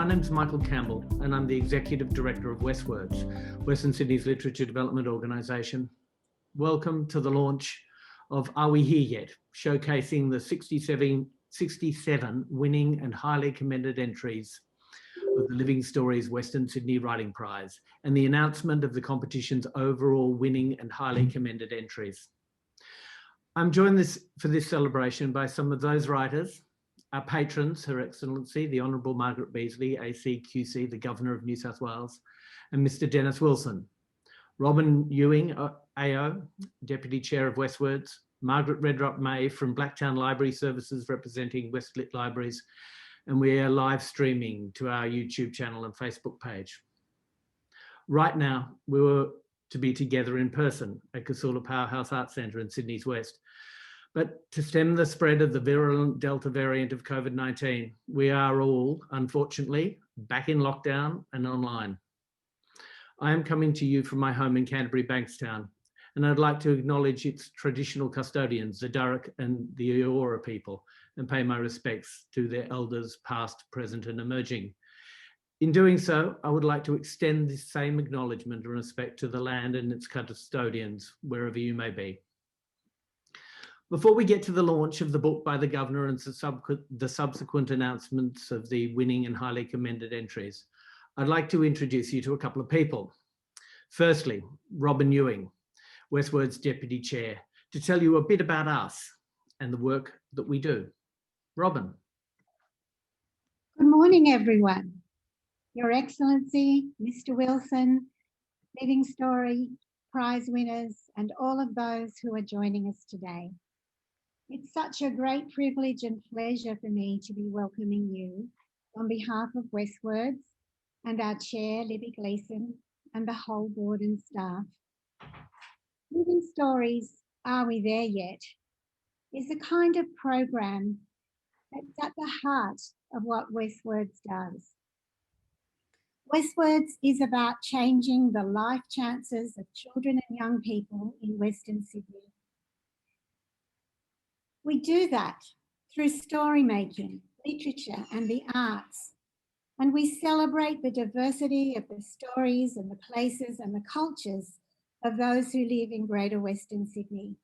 My name's Michael Campbell and I'm the Executive Director of WestWords, Western Sydney's Literature Development Organisation. Welcome to the launch of Are We Here Yet? Showcasing the 67 winning and highly commended entries of the Living Stories Western Sydney Writing Prize and the announcement of the competition's overall winning and highly commended entries. I'm joined for this celebration by some of those writers, our patrons, Her Excellency, the Honourable Margaret Beazley, ACQC, the Governor of New South Wales, and Mr. Dennis Wilson, Robyn Ewing, AO, Deputy Chair of WestWords, Margaret Redrup-May from Blacktown Library Services representing WestLit Libraries, and we are live streaming to our YouTube channel and Facebook page. Right now, we were to be together in person at Casula Powerhouse Arts Centre in Sydney's West. But to stem the spread of the virulent Delta variant of COVID-19, we are all, unfortunately, back in lockdown and online. I am coming to you from my home in Canterbury, Bankstown, and I'd like to acknowledge its traditional custodians, the Darug and the Eora people, and pay my respects to their elders past, present and emerging. In doing so, I would like to extend the same acknowledgement and respect to the land and its custodians, wherever you may be. Before we get to the launch of the book by the Governor and the subsequent announcements of the winning and highly commended entries, I'd like to introduce you to a couple of people. Firstly, Robyn Ewing, WestWords Deputy Chair, to tell you a bit about us and the work that we do. Robyn. Good morning, everyone. Your Excellency, Mr. Wilson, Living Story Prize winners, and all of those who are joining us today. It's such a great privilege and pleasure for me to be welcoming you on behalf of WestWords and our Chair, Libby Gleeson, and the whole board and staff. Living Stories, Are We There Yet? Is the kind of program that's at the heart of what WestWords does. WestWords is about changing the life chances of children and young people in Western Sydney. We do that through story making, literature and the arts, and we celebrate the diversity of the stories and the places and the cultures of those who live in Greater Western Sydney.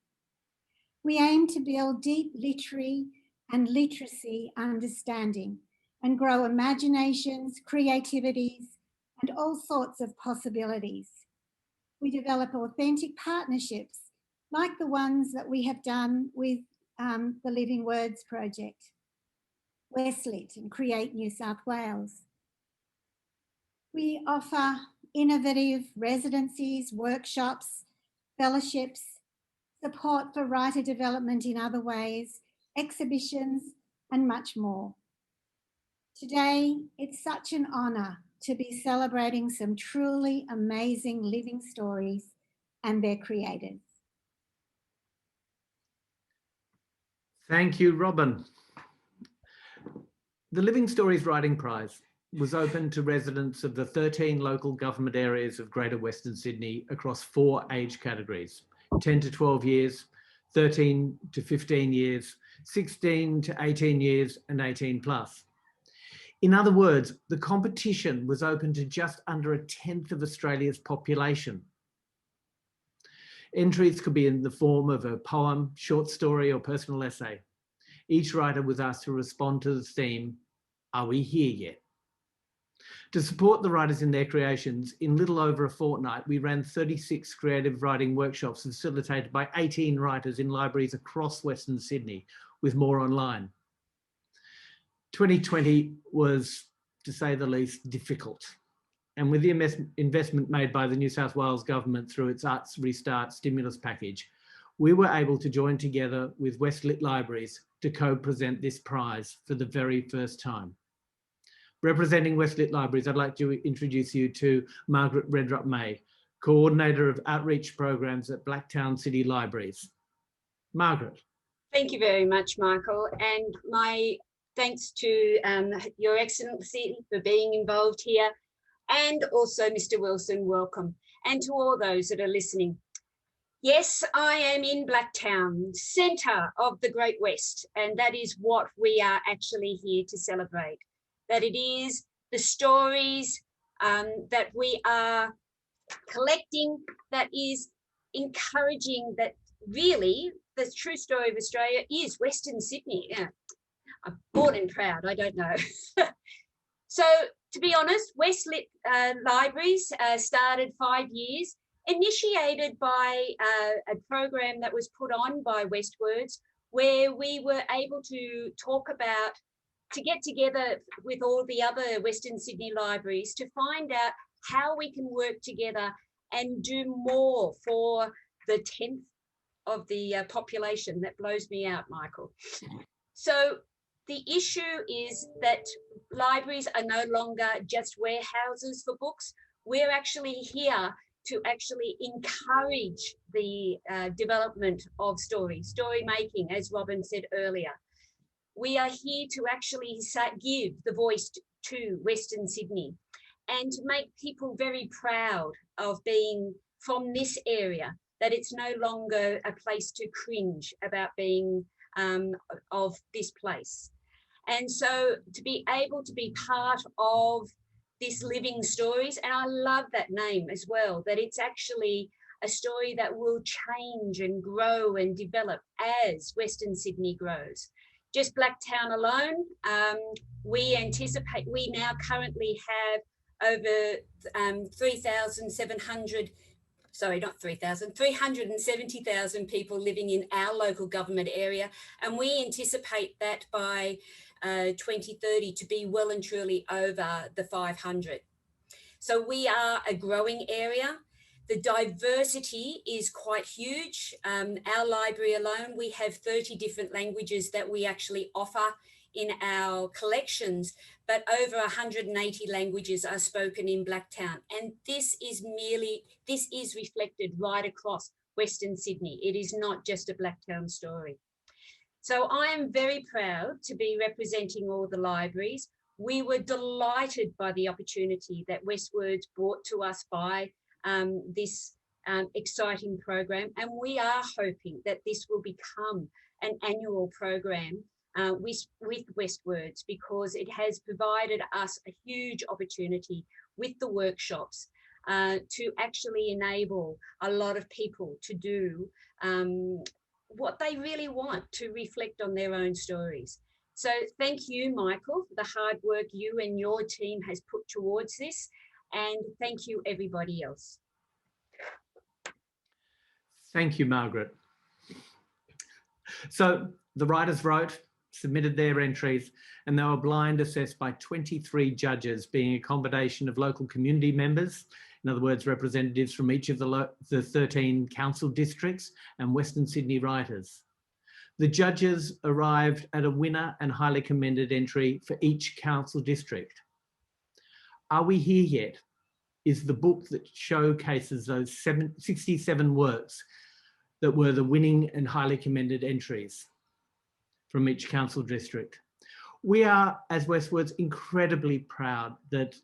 We aim to build deep literary and literacy understanding and grow imaginations, creativities, and all sorts of possibilities. We develop authentic partnerships like the ones that we have done with the Living Words project, WestLit and Create New South Wales. We offer innovative residencies, workshops, fellowships, support for writer development in other ways, exhibitions, and much more. Today, it's such an honour to be celebrating some truly amazing living stories and their creators. Thank you, Robyn. The Living Stories Writing Prize was open to residents of the 13 local government areas of Greater Western Sydney across 4 age categories, 10 to 12 years, 13 to 15 years, 16 to 18 years, and 18 plus. In other words, the competition was open to just under 1/10 of Australia's population. Entries could be in the form of a poem, short story, or personal essay. Each writer was asked to respond to the theme, Are We Here Yet? To support the writers in their creations, in little over a fortnight, we ran 36 creative writing workshops facilitated by 18 writers in libraries across Western Sydney, with more online. 2020 was, to say the least, difficult. And with the investment made by the New South Wales Government through its Arts Restart stimulus package, we were able to join together with WestLit Libraries to co-present this prize for the very first time. Representing WestLit Libraries, I'd like to introduce you to Margaret Redrup-May, Coordinator of Outreach Programs at Blacktown City Libraries. Margaret. Thank you very much, Michael, and my thanks to Your Excellency for being involved here, and also Mr. Wilson, welcome, and to all those that are listening. Yes, I am in Blacktown, centre of the Great West, and that is what we are actually here to celebrate, that it is the stories that we are collecting, that is encouraging that really the true story of Australia is Western Sydney. Yeah. I'm born and proud, I don't know. So to be honest, WestLit Libraries started 5 years, initiated by a program that was put on by WestWords, where we were able to talk about, to get together with all the other Western Sydney libraries to find out how we can work together and do more for the 10th of the population. That blows me out, Michael. So the issue is that libraries are no longer just warehouses for books. We're actually here to actually encourage the development of story making, as Robyn said earlier. We are here to actually give the voice to Western Sydney and to make people very proud of being from this area, that it's no longer a place to cringe about being of this place. And so to be able to be part of this living stories, and I love that name as well, that it's actually a story that will change and grow and develop as Western Sydney grows. Just Blacktown alone, we now currently have over 370,000 people living in our local government area. And we anticipate that by 2030 to be well and truly over the 500. So we are a growing area. The diversity is quite huge. Our library alone, we have 30 different languages that we actually offer in our collections, but over 180 languages are spoken in Blacktown. And this is reflected right across Western Sydney. It is not just a Blacktown story. So I am very proud to be representing all the libraries. We were delighted by the opportunity that WestWords brought to us by this exciting program. And we are hoping that this will become an annual program with WestWords, because it has provided us a huge opportunity with the workshops to actually enable a lot of people to do what they really want, to reflect on their own stories. So thank you, Michael, for the hard work you and your team has put towards this. And thank you, everybody else. Thank you, Margaret. So the writers wrote, submitted their entries, and they were blind assessed by 23 judges, being a combination of local community members, in other words, representatives from each of the 13 council districts, and Western Sydney writers. The judges arrived at a winner and highly commended entry for each council district. Are We Here Yet is the book that showcases those 67 works that were the winning and highly commended entries from each council district. We are, as WestWords, incredibly proud that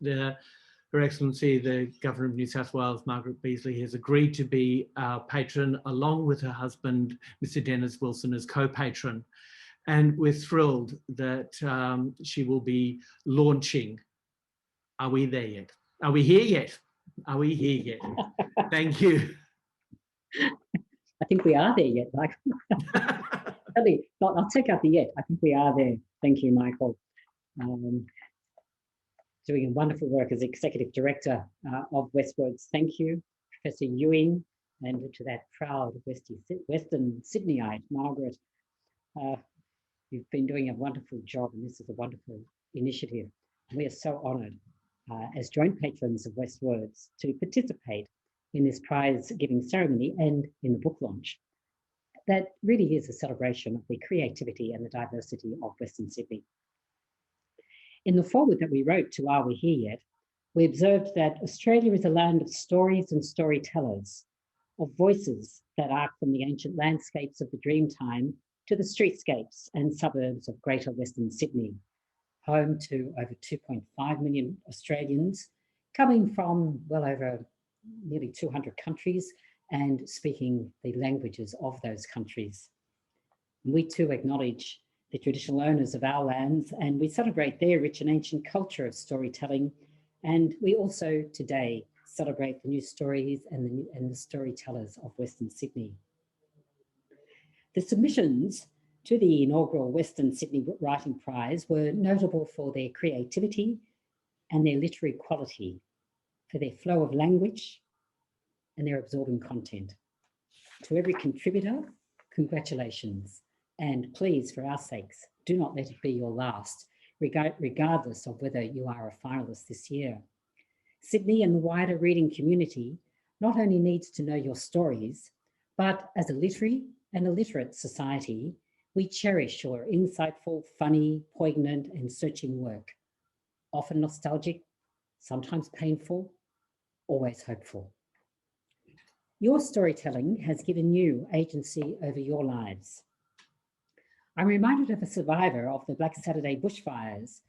Her Excellency, the Governor of New South Wales, Margaret Beazley, has agreed to be our patron, along with her husband, Mr. Dennis Wilson, as co-patron. And we're thrilled that she will be launching Are We There Yet? Are we here yet? Are we here yet? Thank you. I think we are there yet, Michael. I'll take out the yet. I think we are there. Thank you, Michael. Doing a wonderful work as Executive Director of WestWords. Thank you, Professor Ewing, and to that proud Western Sydneyite, Margaret. You've been doing a wonderful job, and this is a wonderful initiative. We are so honoured as joint patrons of WestWords to participate in this prize-giving ceremony and in the book launch. That really is a celebration of the creativity and the diversity of Western Sydney. In the foreword that we wrote to Are We Here Yet, we observed that Australia is a land of stories and storytellers, of voices that arc from the ancient landscapes of the Dreamtime to the streetscapes and suburbs of Greater Western Sydney, home to over 2.5 million Australians, coming from well over nearly 200 countries and speaking the languages of those countries. We too acknowledge the traditional owners of our lands, and we celebrate their rich and ancient culture of storytelling. And we also today celebrate the new stories and the storytellers of Western Sydney. The submissions to the inaugural Western Sydney Writing Prize were notable for their creativity and their literary quality, for their flow of language and their absorbing content. To every contributor, congratulations. And please, for our sakes, do not let it be your last, regardless of whether you are a finalist this year. Sydney and the wider reading community not only needs to know your stories, but as a literary and a literate society, we cherish your insightful, funny, poignant, and searching work. Often nostalgic, sometimes painful, always hopeful. Your storytelling has given you agency over your lives. I'm reminded of a survivor of the Black Saturday bushfires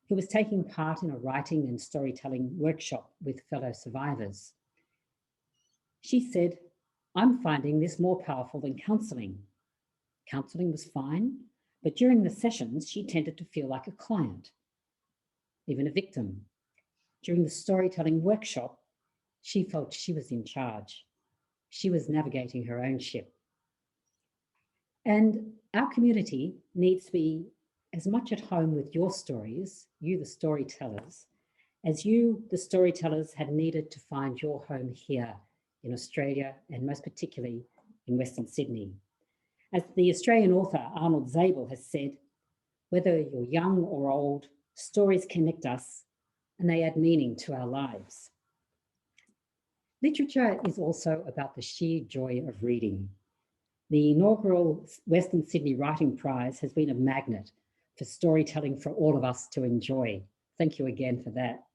who was taking part in a writing and storytelling workshop with fellow survivors. She said, "I'm finding this more powerful than counselling. Counselling was fine, but during the sessions, she tended to feel like a client, even a victim. During the storytelling workshop, she felt she was in charge. She was navigating her own ship." And our community needs to be as much at home with your stories, you the storytellers, as you the storytellers had needed to find your home here in Australia, and most particularly in Western Sydney. As the Australian author Arnold Zabel has said, whether you're young or old, stories connect us and they add meaning to our lives. Literature is also about the sheer joy of reading. The inaugural Western Sydney Writing Prize has been a magnet for storytelling for all of us to enjoy. Thank you again for that.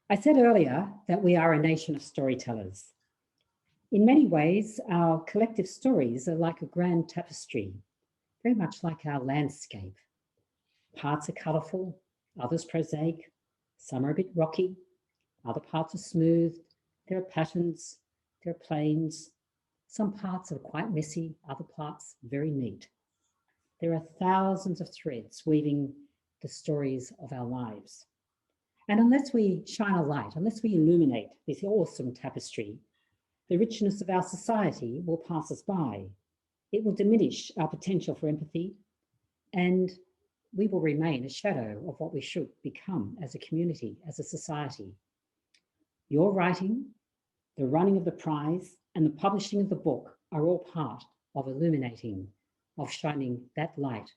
I said earlier that we are a nation of storytellers. In many ways, our collective stories are like a grand tapestry, very much like our landscape. Parts are colourful, others prosaic, some are a bit rocky, other parts are smooth, there are patterns, there are plains, some parts are quite messy, other parts very neat. There are thousands of threads weaving the stories of our lives. And unless we shine a light, unless we illuminate this awesome tapestry, the richness of our society will pass us by. It will diminish our potential for empathy, and we will remain a shadow of what we should become as a community, as a society. Your writing, the running of the prize, and the publishing of the book are all part of illuminating, of shining that light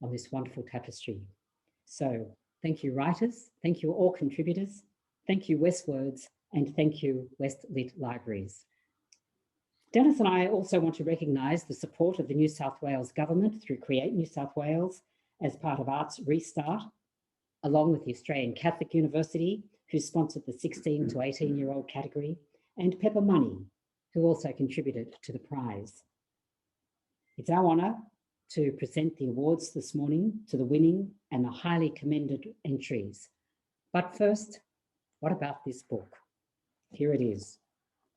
on this wonderful tapestry. So thank you, writers. Thank you, all contributors. Thank you, WestWords, and thank you, WestLit Libraries. Dennis and I also want to recognise the support of the New South Wales Government through Create New South Wales as part of Arts Restart, along with the Australian Catholic University, who sponsored the 16 to 18-year-old category, and Pepper Money, who also contributed to the prize. It's our honour to present the awards this morning to the winning and the highly commended entries. But first, what about this book? Here it is.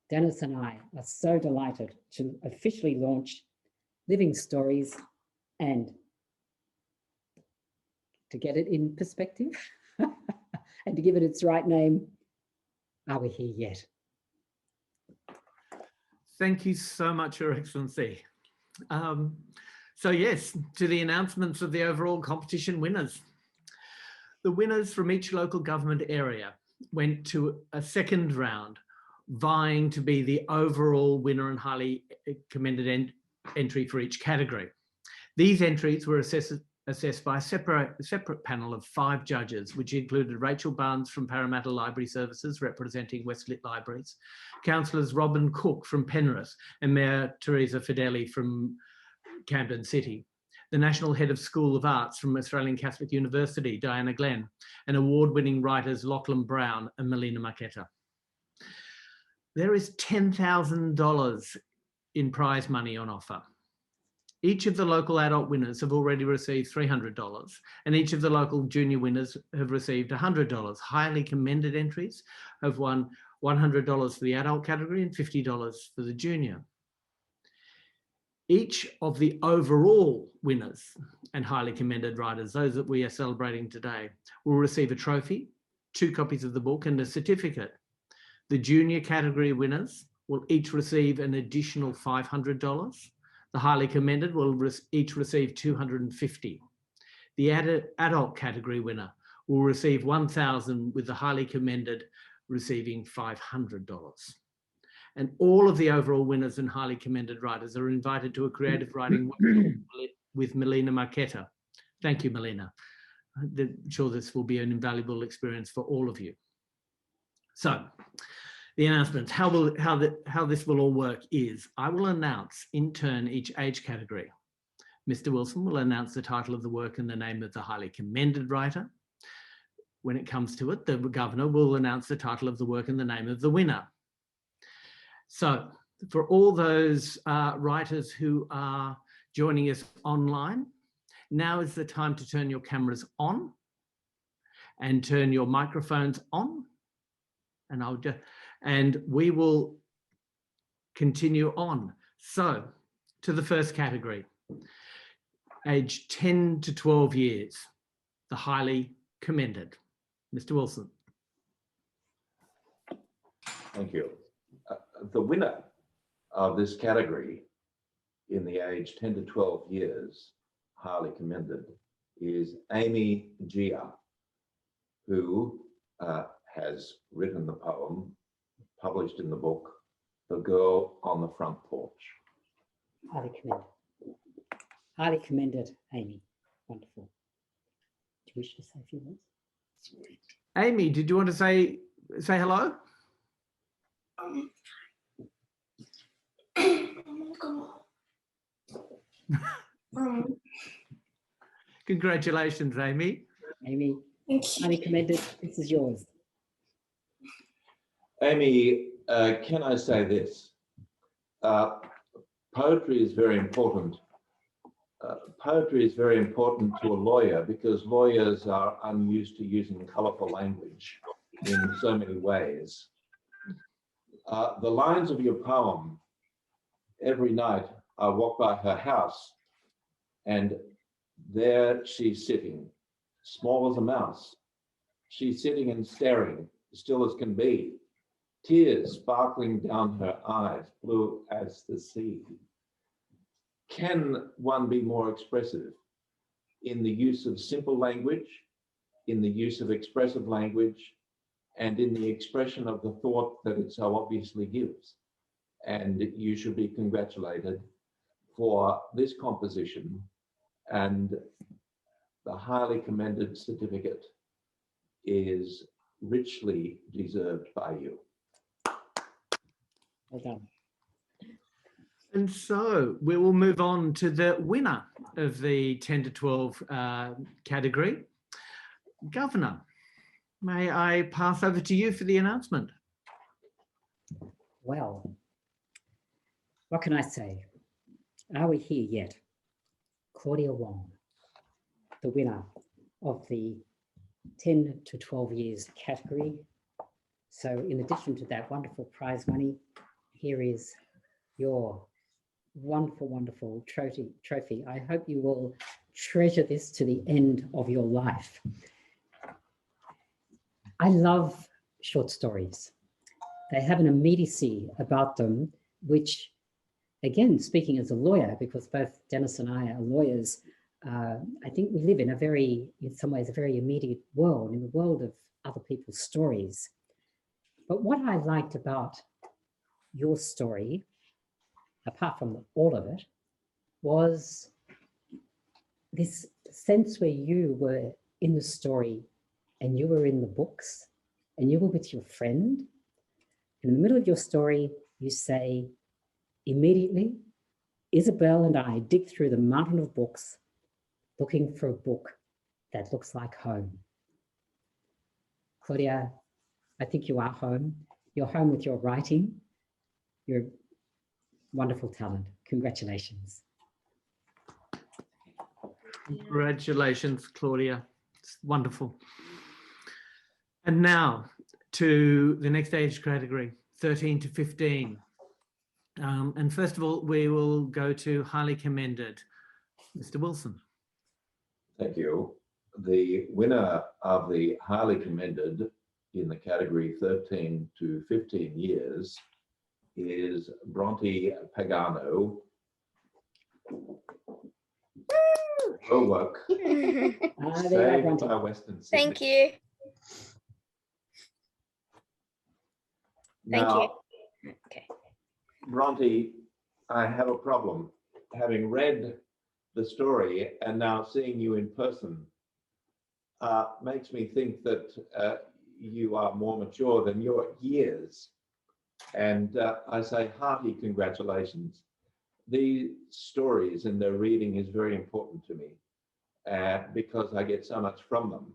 Dennis and I are so delighted to officially launch Living Stories, and to get it in perspective and to give it its right name, Are We Here Yet? Thank you so much, Your Excellency. So yes, to the announcements of the overall competition winners. The winners from each local government area went to a second round, vying to be the overall winner and highly commended entry for each category. These entries were assessed by a separate panel of 5 judges, which included Rachel Barnes from Parramatta Library Services, representing WestLit Libraries, councillors Robyn Cook from Penrith, and Mayor Teresa Fideli from Camden City, the National Head of School of Arts from Australian Catholic University, Diana Glenn, and award-winning writers Lachlan Brown and Melina Marquetta. There is $10,000 in prize money on offer. Each of the local adult winners have already received $300, and each of the local junior winners have received $100. Highly commended entries have won $100 for the adult category and $50 for the junior. Each of the overall winners and highly commended writers, those that we are celebrating today, will receive a trophy, 2 copies of the book and a certificate. The junior category winners will each receive an additional $500. The highly commended will each receive $250. The adult category winner will receive $1,000, with the highly commended receiving $500. And all of the overall winners and highly commended writers are invited to a creative writing workshop with Melina Marquetta. Thank you, Melina. I'm sure this will be an invaluable experience for all of you. So, the announcements, how this will all work is, I will announce in turn each age category. Mr. Wilson will announce the title of the work and the name of the highly commended writer. When it comes to it, the Governor will announce the title of the work and the name of the winner. So for all those writers who are joining us online, now is the time to turn your cameras on and turn your microphones on. And we will continue on. So to the first category, age 10 to 12 years, the highly commended. Mr. Wilson. Thank you. The winner of this category in the age 10 to 12 years, highly commended, is Amy Jia, who has written the poem published in the book, The Girl on the Front Porch. Highly commended. Highly commended, Amy. Wonderful. Do you wish to say a few words? Sweet. Amy, did you want to say hello? Congratulations, Amy. Amy, highly commended. This is yours. Amy, can I say this? Poetry is very important. Poetry is very important to a lawyer because lawyers are unused to using colourful language in so many ways. The lines of your poem, every night I walk by her house and there she's sitting, small as a mouse. She's sitting and staring, still as can be, tears sparkling down her eyes, blue as the sea. Can one be more expressive in the use of simple language, in the use of expressive language, and in the expression of the thought that it so obviously gives? And you should be congratulated for this composition, and the highly commended certificate is richly deserved by you. Well done. And so we will move on to the winner of the 10 to 12 category. Governor, may I pass over to you for the announcement? Well, what can I say? Are we here yet? Claudia Wong, the winner of the 10 to 12 years category. So in addition to that wonderful prize money, here is your wonderful, wonderful trophy. I hope you will treasure this to the end of your life. I love short stories. They have an immediacy about them, which, again, speaking as a lawyer, because both Dennis and I are lawyers, I think we live in in some ways, a very immediate world, in the world of other people's stories. But what I liked about your story, apart from all of it, was this sense where you were in the story and you were in the books and you were with your friend. In the middle of your story, you say, immediately, Isabel and I dig through the mountain of books looking for a book that looks like home. Claudia, I think you are home. You're home with your writing. You're wonderful talent. Congratulations. Congratulations, Claudia. It's wonderful. And now to the next age category, 13 to 15. And first of all, we will go to highly commended Mr. Wilson. Thank you. The winner of the highly commended in the category 13 to 15 years is Bronte Pagano. Her work saved by Western Sydney. Thank you. Thank Now, you. Okay. Bronte, I have a problem. Having read the story and now seeing you in person makes me think that you are more mature than your years. And I say hearty congratulations. These stories and their reading is very important to me because I get so much from them,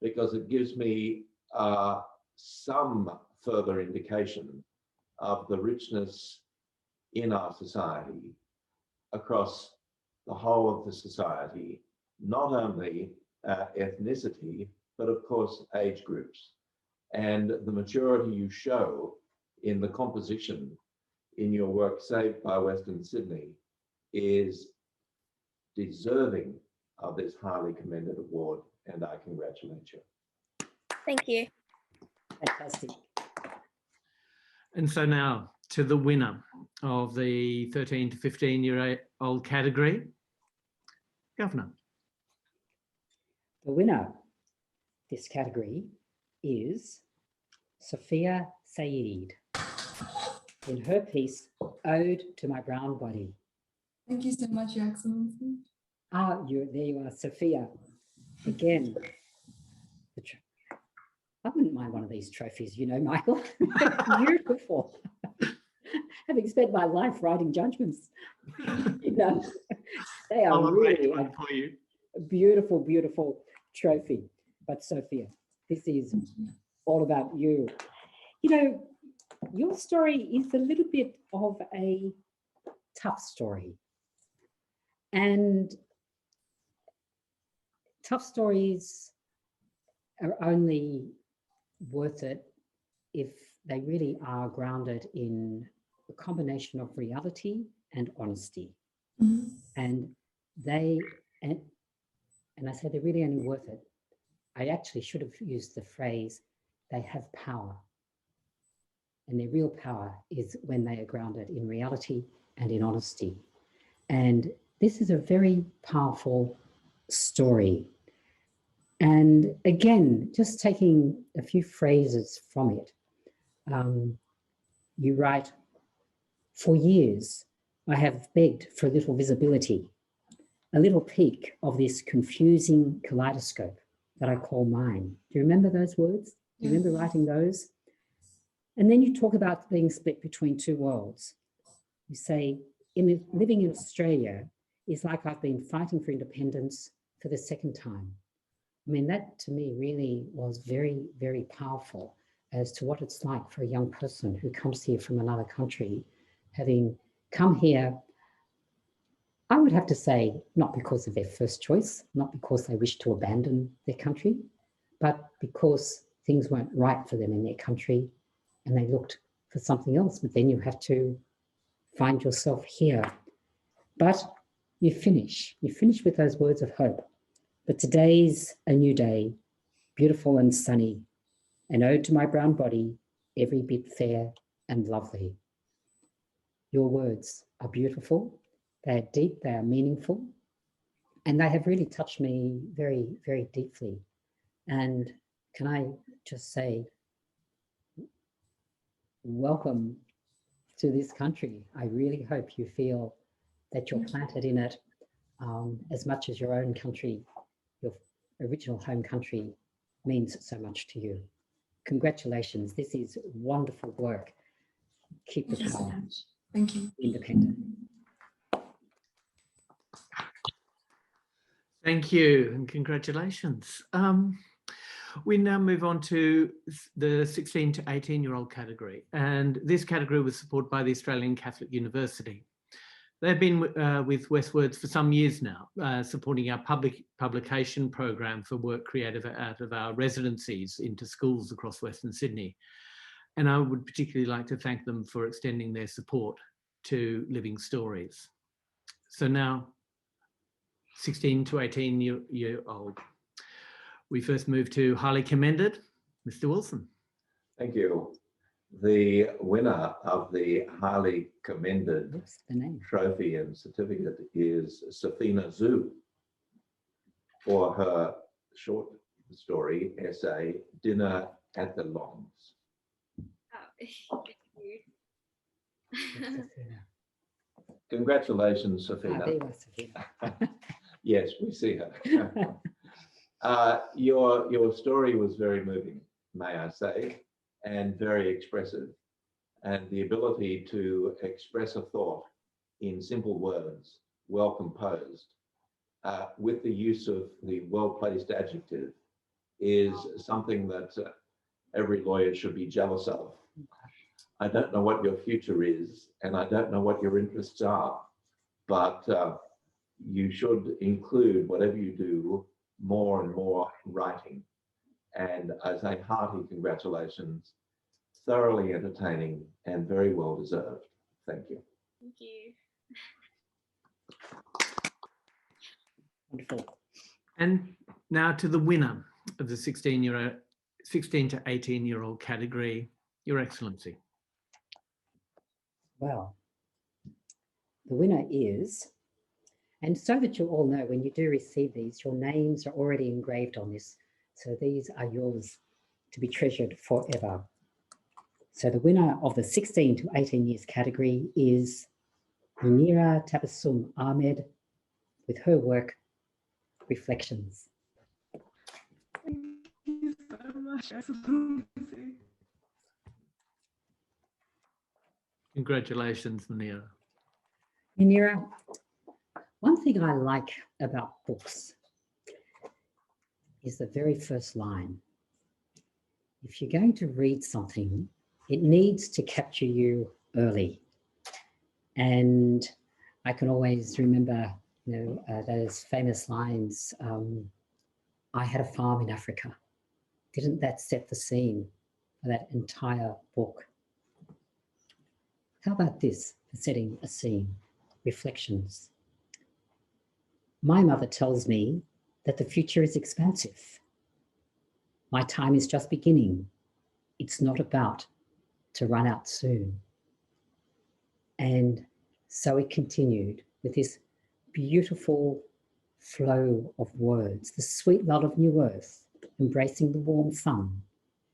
because it gives me some further indication of the richness in our society across the whole of the society, not only ethnicity, but of course age groups. And the maturity you show in the composition in your work Saved by Western Sydney is deserving of this highly commended award, and I congratulate you. Thank you. Fantastic. And so now to the winner of the 13 to 15-year-old category, Governor. The winner of this category is Sofia Saeed in her piece, Ode to My Brown Body. Thank you so much, Your Excellency. There you are, Sofia. Again, I wouldn't mind one of these trophies, you know, Michael. Beautiful. Having spent my life writing judgments, you know, they are really a beautiful, beautiful trophy. But Sofia, this is all about you. You know, your story is a little bit of a tough story. And tough stories are only worth it if they really are grounded in a combination of reality and honesty. Mm-hmm. And I say they're really only worth it. I actually should have used the phrase, they have power. And their real power is when they are grounded in reality and in honesty. And this is a very powerful story. And again, just taking a few phrases from it, you write, for years, I have begged for a little visibility, a little peek of this confusing kaleidoscope that I call mine. Do you remember those words? Do you remember writing those? And then you talk about being split between two worlds. You say, living in Australia is like I've been fighting for independence for the second time. I mean, that to me really was very, very powerful as to what it's like for a young person who comes here from another country, having come here, I would have to say, not because of their first choice, not because they wish to abandon their country, but because things weren't right for them in their country and they looked for something else. But then you have to find yourself here. But you finish with those words of hope. But today's a new day, beautiful and sunny, an ode to my brown body, every bit fair and lovely. Your words are beautiful, they are deep, they are meaningful, and they have really touched me very, very deeply. And can I just say, welcome to this country. I really hope you feel that you're planted in it as much as your own country, your original home country, means so much to you. Congratulations, this is wonderful work. Keep the power. Thank you. Independent. Thank you and congratulations. We now move on to the 16 to 18-year-old category, and this category was supported by the Australian Catholic University. They've been with WestWords for some years now, supporting our publication program for work created out of our residencies into schools across Western Sydney. And I would particularly like to thank them for extending their support to living stories. So now, 16 to 18 year old. We first move to highly commended, Mr. Wilson. Thank you. The winner of the highly commended trophy and certificate is Sophin Xu for her short story essay, Dinner at the Longs. Oh, thank you. Congratulations, Sophia. There you are, Sophia. Yes, we see her. Your story was very moving, may I say, and very expressive. And the ability to express a thought in simple words, well composed, with the use of the well-placed adjective is something that every lawyer should be jealous of. I don't know what your future is, and I don't know what your interests are, but you should include, whatever you do, more and more writing. And I say hearty congratulations, thoroughly entertaining and very well deserved. Thank you. Thank you. Wonderful. And now to the winner of the 16 to 18-year-old category, Your Excellency. Well, the winner is, and so that you all know, when you do receive these, your names are already engraved on this. So these are yours to be treasured forever. So the winner of the 16 to 18 years category is Munira Tabassum Ahmed with her work, Reflections. Thank you so much, Excellency. Congratulations, Munira. Munira, one thing I like about books is the very first line. If you're going to read something, it needs to capture you early. And I can always remember, those famous lines, I had a farm in Africa. Didn't that set the scene for that entire book? How about this for setting a scene? Reflections. My mother tells me that the future is expansive. My time is just beginning. It's not about to run out soon. And so it continued with this beautiful flow of words, the sweet lull of new earth, embracing the warm sun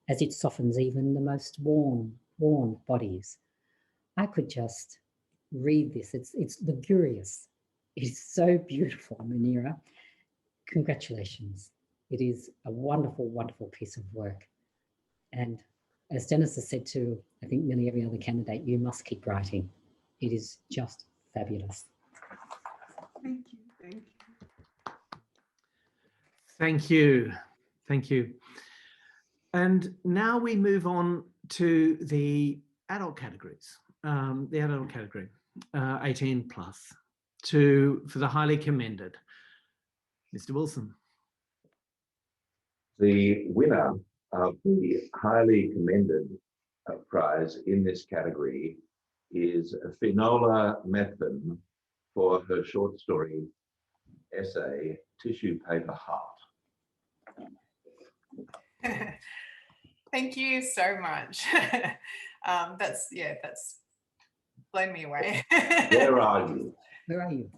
as it softens even the most worn bodies. I could just read this. It's luxurious. It's so beautiful, Munira. Congratulations. It is a wonderful, wonderful piece of work. And as Dennis has said to, I think, nearly every other candidate, you must keep writing. It is just fabulous. Thank you. Thank you. Thank you. Thank you. And now we move on to the adult categories, the adult category, 18 plus, for the highly commended. Mr. Wilson. The winner of the highly commended prize in this category is Finola Methven for her short story essay, Tissue Paper Heart. Thank you so much. That's blown me away. Where are you? Where are you?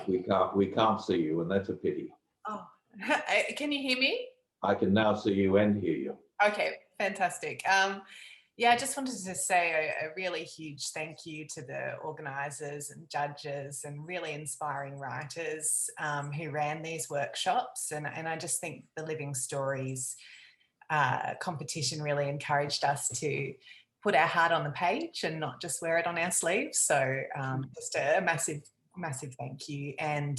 We can't see you, and that's a pity. Oh, can you hear me? I can now see you and hear you. Okay, fantastic. Yeah, I just wanted to say a really huge thank you to the organisers and judges and really inspiring writers who ran these workshops. And I just think the Living Stories competition really encouraged us to put our heart on the page and not just wear it on our sleeves. So just a massive thank you. And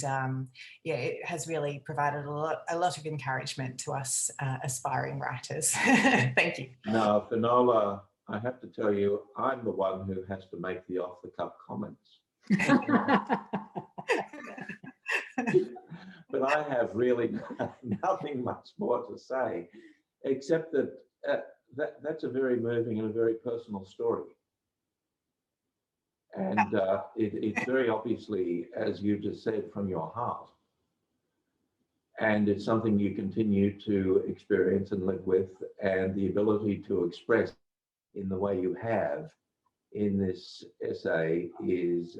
yeah, it has really provided a lot of encouragement to us aspiring writers. Thank you. Now, Finola, I have to tell you, I'm the one who has to make the off-the-cuff comments. But I have really nothing much more to say, except that that's a very moving and a very personal story. And it's very obviously, as you just said, from your heart. And it's something you continue to experience and live with, and the ability to express in the way you have in this essay is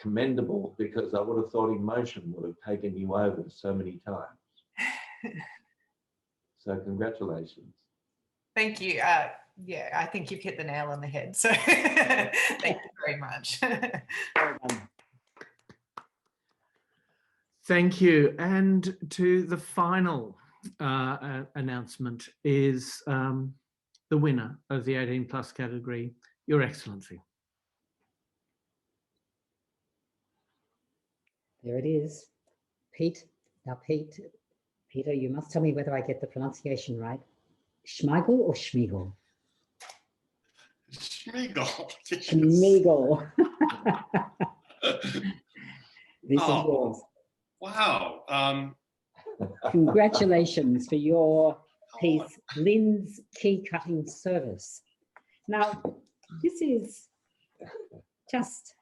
commendable, because I would have thought emotion would have taken you over so many times. So congratulations. Thank you. Yeah, I think you've hit the nail on the head. So thank you very much. Thank you. And to the final announcement is the winner of the 18+ category, Your Excellency. There it is. Pete. Now, Peter, you must tell me whether I get the pronunciation right. Schmeigel or Schmiegel? Schmiegel. Schmiegel. This is yours. Wow. Congratulations for your piece, LINH'S Key Cutting Service. Now, this is just,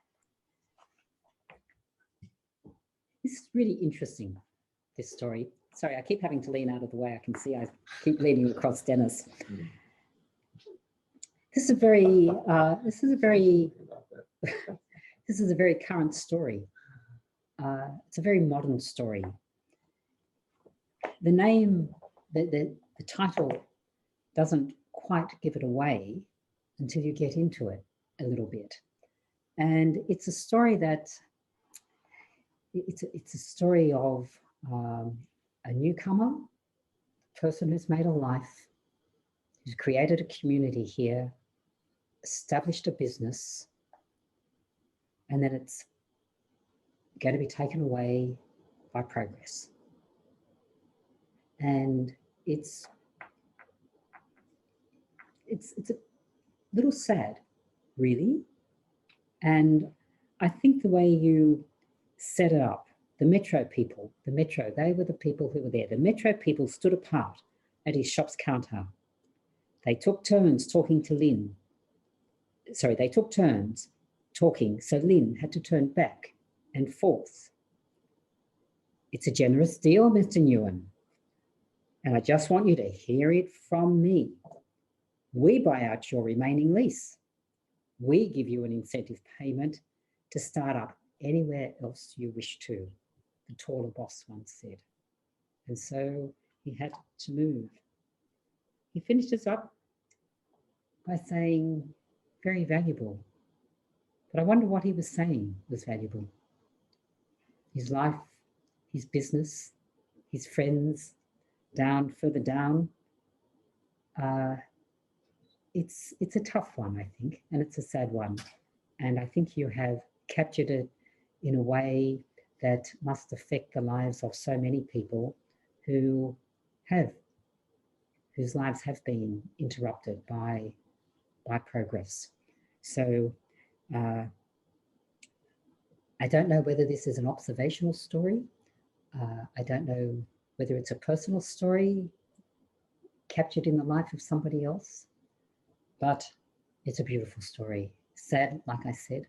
this is really interesting, this story. Sorry, I keep having to lean out of the way. I can see I keep leaning across Dennis. This is a very current story. It's a very modern story. The name, the title doesn't quite give it away until you get into it a little bit. And it's a story that, it's a story of a newcomer, a person who's made a life, who's created a community here, established a business, and then it's going to be taken away by progress. And it's a little sad, really. And I think the way you set it up, the Metro people, they were the people who were there. The Metro people stood apart at his shop's counter. They took turns talking to Lynn. Sorry, they took turns talking, so Lynn had to turn back and forth. It's a generous deal, Mr. Ewan, and I just want you to hear it from me. We buy out your remaining lease. We give you an incentive payment to start up anywhere else you wish to, the taller boss once said. And so he had to move. He finishes up by saying, very valuable. But I wonder what he was saying was valuable. His life, his business, his friends, further down. It's a tough one, I think, and it's a sad one. And I think you have captured it in a way that must affect the lives of so many people whose lives have been interrupted by progress. So I don't know whether this is an observational story. I don't know whether it's a personal story captured in the life of somebody else, but it's a beautiful story. Sad, like I said,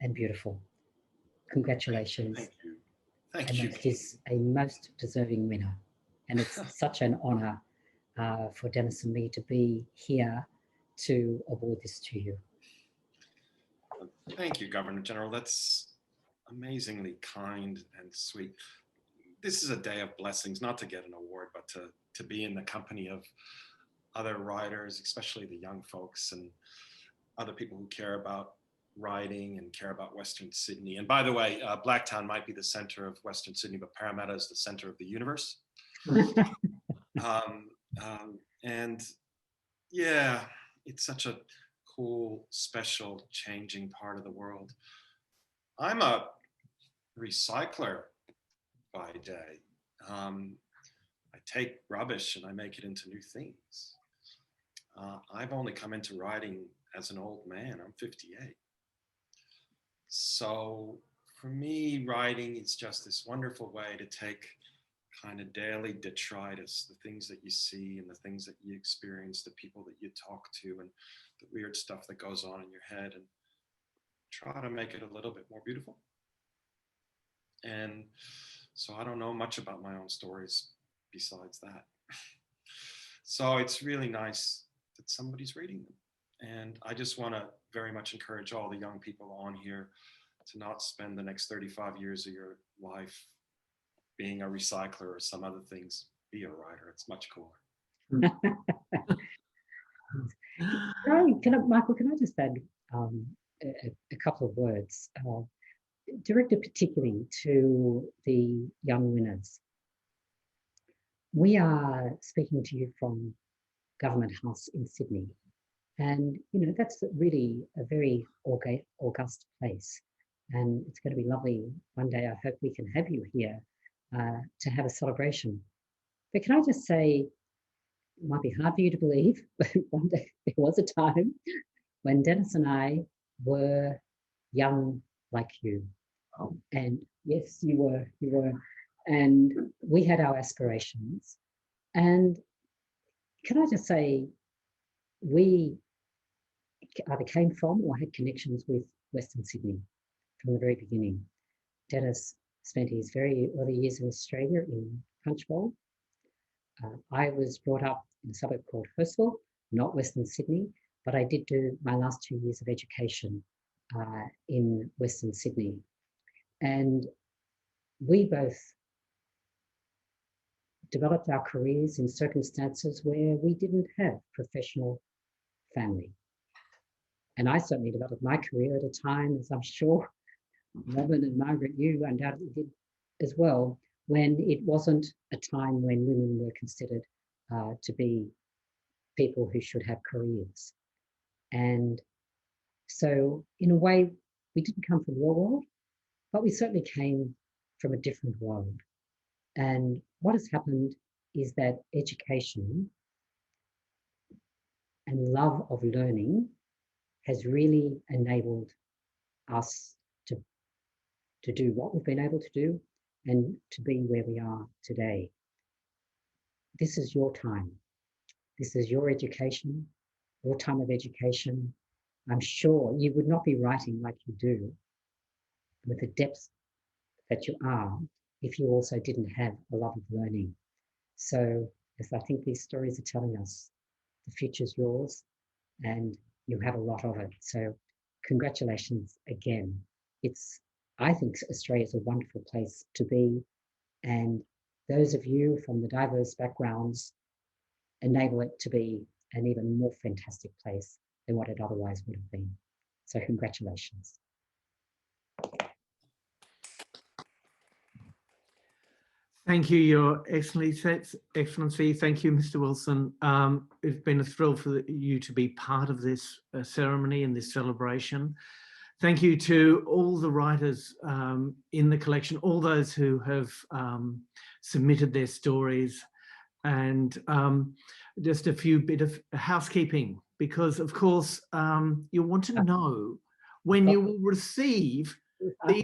and beautiful. Congratulations. Thank you. Thank you. It is a most deserving winner. And it's such an honor for Dennis and me to be here to award this to you. Thank you, Governor General. That's amazingly kind and sweet. This is a day of blessings, not to get an award, but to be in the company of other writers, especially the young folks and other people who care about writing and care about Western Sydney. And by the way, Blacktown might be the center of Western Sydney, but Parramatta is the center of the universe. And yeah, it's such a cool, special, changing part of the world. I'm a recycler by day. I take rubbish and I make it into new things. I've only come into writing as an old man. I'm 58. So for me, writing is just this wonderful way to take kind of daily detritus, the things that you see and the things that you experience, the people that you talk to and the weird stuff that goes on in your head, and try to make it a little bit more beautiful. And so I don't know much about my own stories besides that. So it's really nice that somebody's reading them. And I just want to very much encourage all the young people on here to not spend the next 35 years of your life being a recycler or some other things. Be a writer. It's much cooler. Michael, can I just add a couple of words, directed particularly to the young winners. We are speaking to you from Government House in Sydney, and that's really a very august place, and it's going to be lovely one day. I hope we can have you here to have a celebration. But can I just say, it might be hard for you to believe, but one day there was a time when Dennis and I were young like you. And yes, you were. And we had our aspirations. And can I just say, we either came from or had connections with Western Sydney from the very beginning. Dennis spent his very early years in Australia in Punchbowl. I was brought up in a suburb called Hurstville, not Western Sydney, but I did do my last 2 years of education in Western Sydney. And we both developed our careers in circumstances where we didn't have professional family. And I certainly developed my career at a time, as I'm sure Robyn and Margaret, you undoubtedly did as well, when it wasn't a time when women were considered to be people who should have careers. And so in a way, we didn't come from your world, but we certainly came from a different world. And what has happened is that education and love of learning has really enabled us to do what we've been able to do and to be where we are today. This is your time. This is your education, your time of education. I'm sure you would not be writing like you do with the depth that you are if you also didn't have a love of learning. So, as I think these stories are telling us, the future's yours and you have a lot of it. So congratulations again. I think Australia is a wonderful place to be, and those of you from the diverse backgrounds enable it to be an even more fantastic place than what it otherwise would have been. So congratulations. Thank you, Your Excellency. Thank you, Mr. Wilson. It's been a thrill for you to be part of this ceremony and this celebration. Thank you to all the writers in the collection, all those who have submitted their stories, and just a few bit of housekeeping, because of course you want to know when you will receive these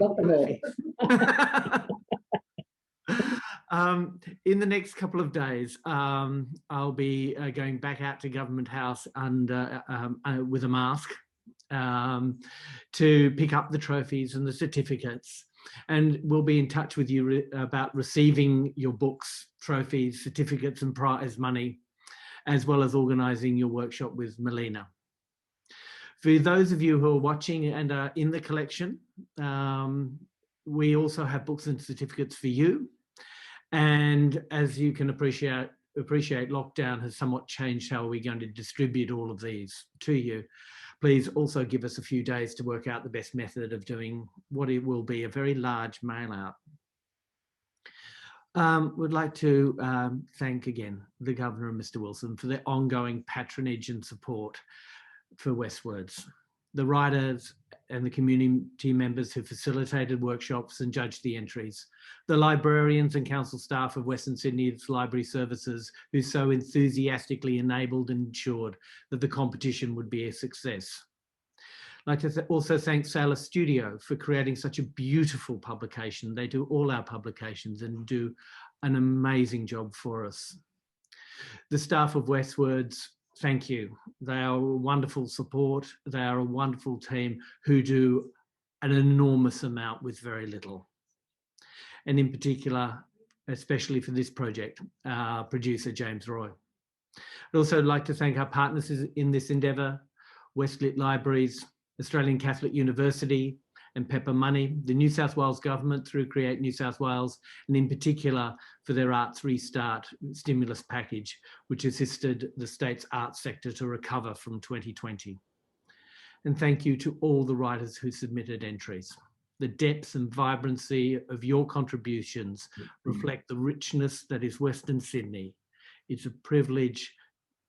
in the next couple of days. I'll be going back out to Government House and with a mask to pick up the trophies and the certificates, and we'll be in touch with you about receiving your books, trophies, certificates and prize money, as well as organising your workshop with Melina. For those of you who are watching and are in the collection, we also have books and certificates for you. And as you can appreciate, lockdown has somewhat changed how we're going to distribute all of these to you. Please also give us a few days to work out the best method of doing what it will be a very large mail out. We'd like to thank again the Governor and Mr. Wilson for their ongoing patronage and support for WestWords, the writers and the community members who facilitated workshops and judged the entries, the librarians and council staff of Western Sydney's library services who so enthusiastically enabled and ensured that the competition would be a success. I'd like to also thank Sailor Studio for creating such a beautiful publication. They do all our publications and do an amazing job for us. The staff of WestWords, thank you. They are a wonderful support. They are a wonderful team who do an enormous amount with very little. And in particular, especially for this project, our producer, James Roy. I'd also like to thank our partners in this endeavour, WestLit Libraries, Australian Catholic University, and Pepper Money, the New South Wales Government through Create New South Wales, and in particular for their Arts Restart stimulus package, which assisted the state's arts sector to recover from 2020. And thank you to all the writers who submitted entries. The depth and vibrancy of your contributions reflect the richness that is Western Sydney. It's a privilege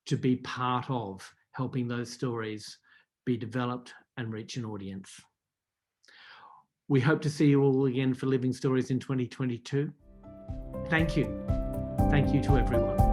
to be part of helping those stories be developed and reach an audience. We hope to see you all again for Living Stories in 2022. Thank you. Thank you to everyone.